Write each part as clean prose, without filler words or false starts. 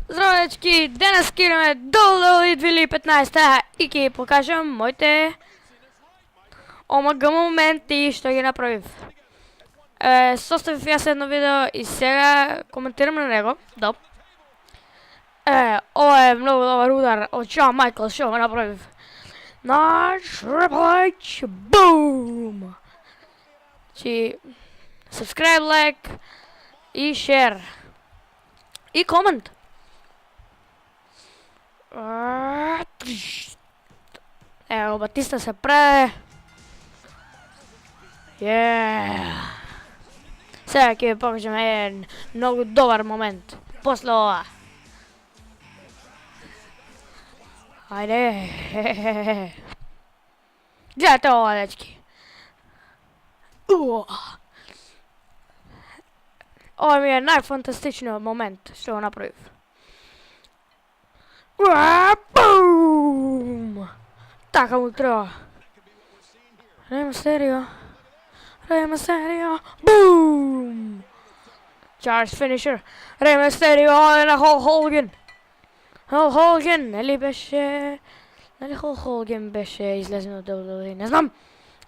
Здравейчки, днес скираме WWE 2015 и ќе покажам моите омг моменти што ги направив. Составив јас едно видео и сега коментирам на него. Да. Ова е многу добар удар од Шон Майклс што го направив. На Triple H, boom! Чи subscribe, like и share. И комент. Ево, Батиста се прави. Сега ќе ви покажем еден многу добар момент. После ова. Ајде. Гледате ова, дечки. Ова ми е најфантастичниот момент што го направив. Бум! Така му треба. Рей Мистерио. Бум! Charge finisher. Рей Мистерио на Хол Холган. Нели беше... Нели Хол Холган беше излезен од WWE? Не знам.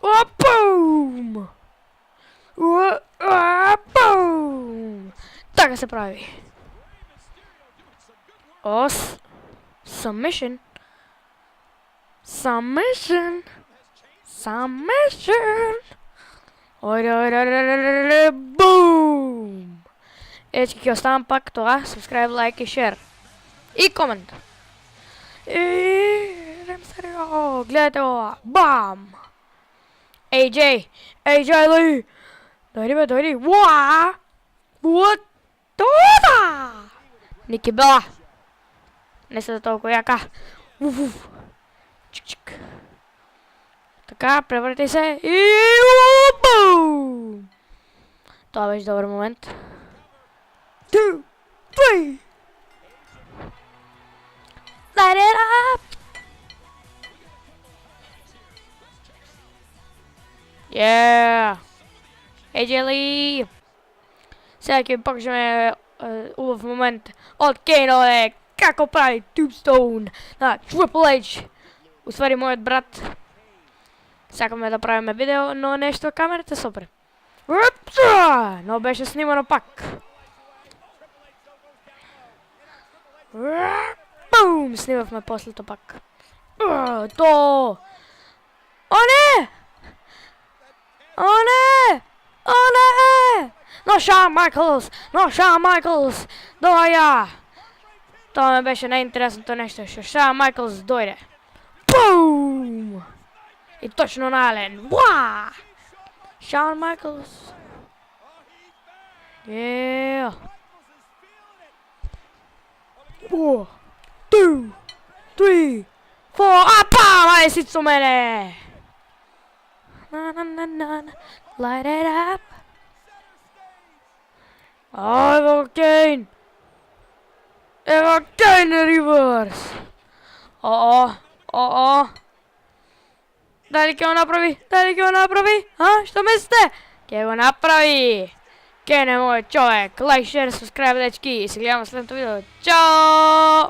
Бум! Бум! Така се прави. Submission. Ојде, бум! Ечки ќе оставам пак тоа, subscribe, like и share. И комент. Гледате ова, бам! AJ Lee! Дојди бе, дојди, уаа! Вот това! Ники Бела! Не се да толкова јака. Чик. Така, преврати се и бум! Тоа беше добар момент. 2, 3. Light it up! AJ Lee! Сега ќе покажеме убав момент од Кейн Оле. Како прави Tombstone на Triple H. Уствари мојот брат. Сакаме да правиме видео, но нешто камерата сопре. Но беше снимано пак. Бум! Снимавме послето пак. То! О не! Но Шон Майклс! Доја! Тоа ме беше најинтересното нешто, што Шон Майклс дојде. Бум! И точно на Ален. Уаа! Шон Майклс. 4, 2, 3, 4. Апа! Ајде си со мене! Light it up. Ево Кейн! Ево Кейн реверс! Дали ќе го направи? Што мислите? Ќе го направи! Кейн е мој човек! Лайк, шер, субскрайб, дечки! И се гледаме следното видео. Чао!